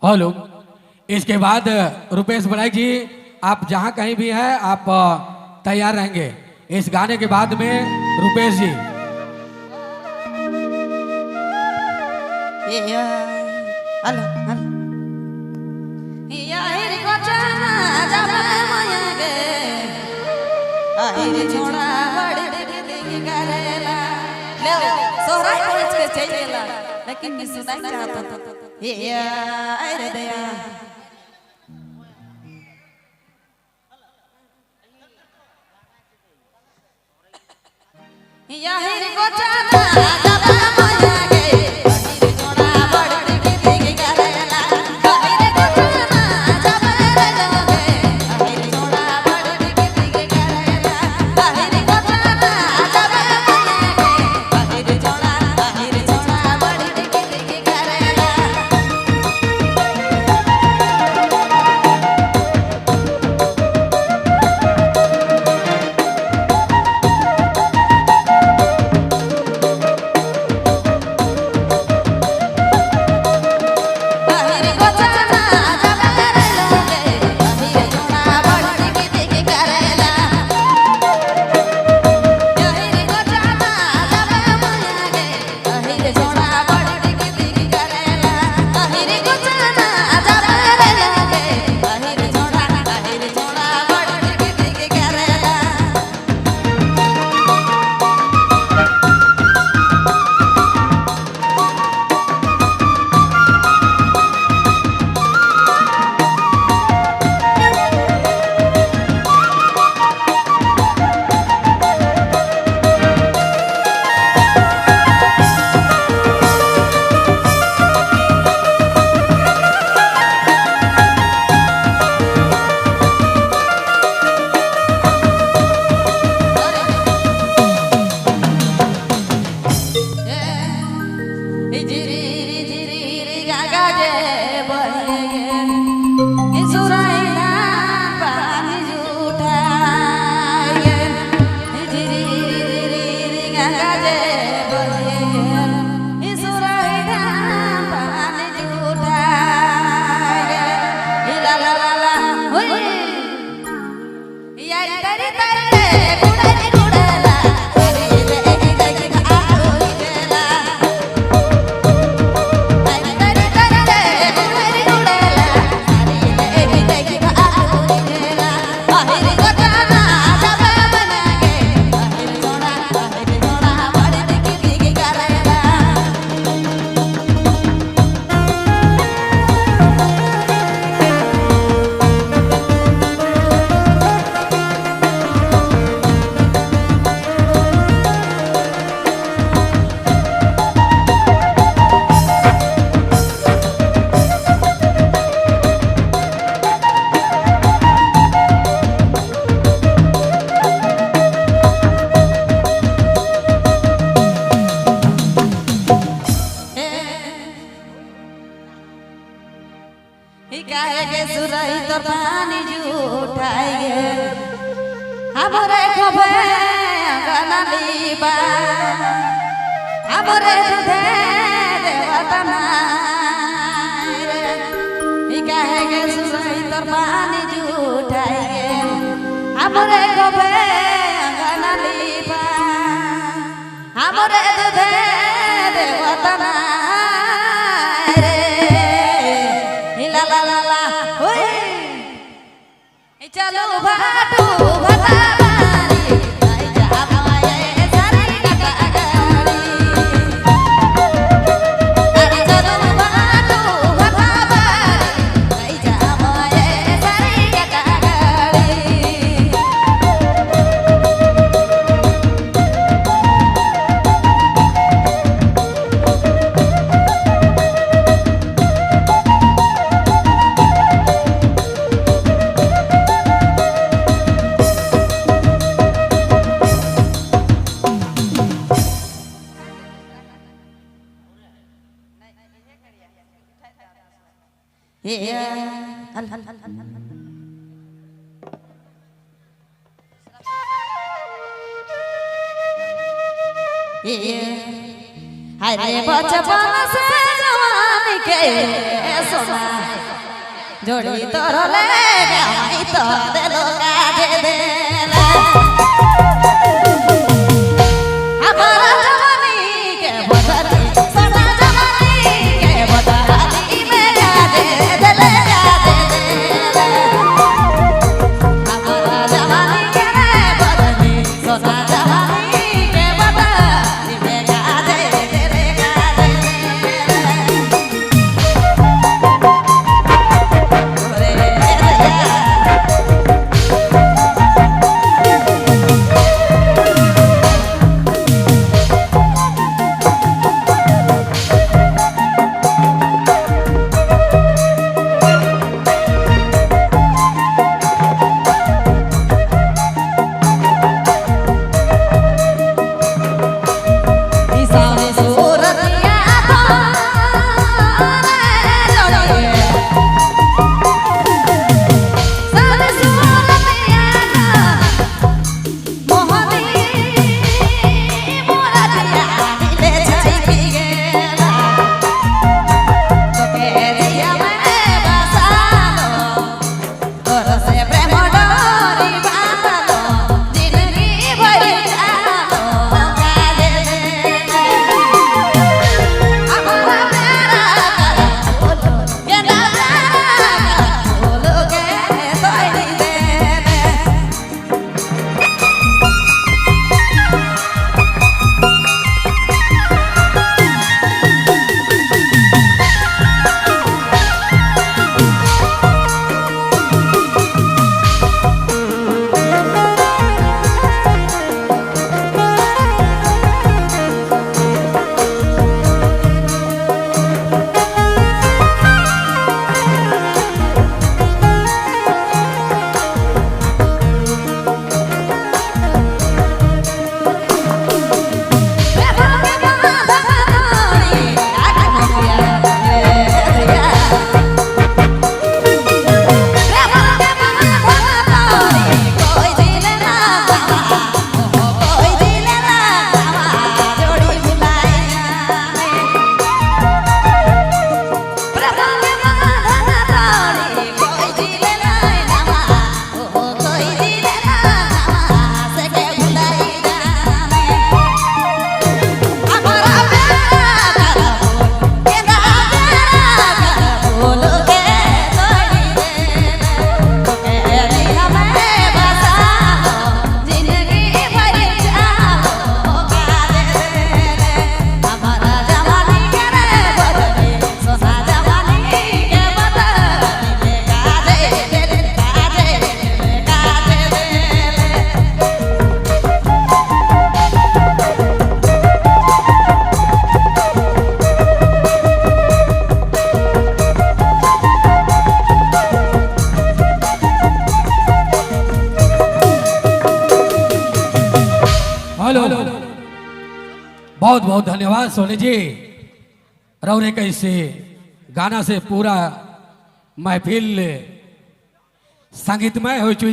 Hello. इसके बाद रुपेश बड़ाई जी, आप जहाँ कहीं भी हैं आप तैयार रहेंगे। इस गाने के बाद में रुपेश जी। लेकिन मैं सुनाई चाहता था अरे दया याहिर को चाना जबा मोया गे अहिर जोड़ा बड़ दिख करेला अहिर को चाना जबा लोगे अहिर जोड़ा बड़ दिख करेला अहिर को चाना जबा मोया गे अहिर जोड़ा बड़ दिख करेला हमरे खबे गनलीबा हमरे दुधे देवतना रे काहे के सुरई तर पानी जुटाई गे हमरे खबे गनलीबा हमरे दुधे देवतना रे ला ला ला ला ओए चलो भाटू भता हाय रे बचपन से जवानी के सोना जोड़ी तोर ले गई तो दिलो काजे देला हमारा जवानी के बदली सोना जवानी के बदली में काजे दिले काजे देला हमारा जवानी के बदली सोना जवानी के बदली में काजे दिले काजे हेलो बहुत बहुत धन्यवाद सोनी जी रौरे कैसे गाना से पूरा महफिल संगीतमय हो चुकी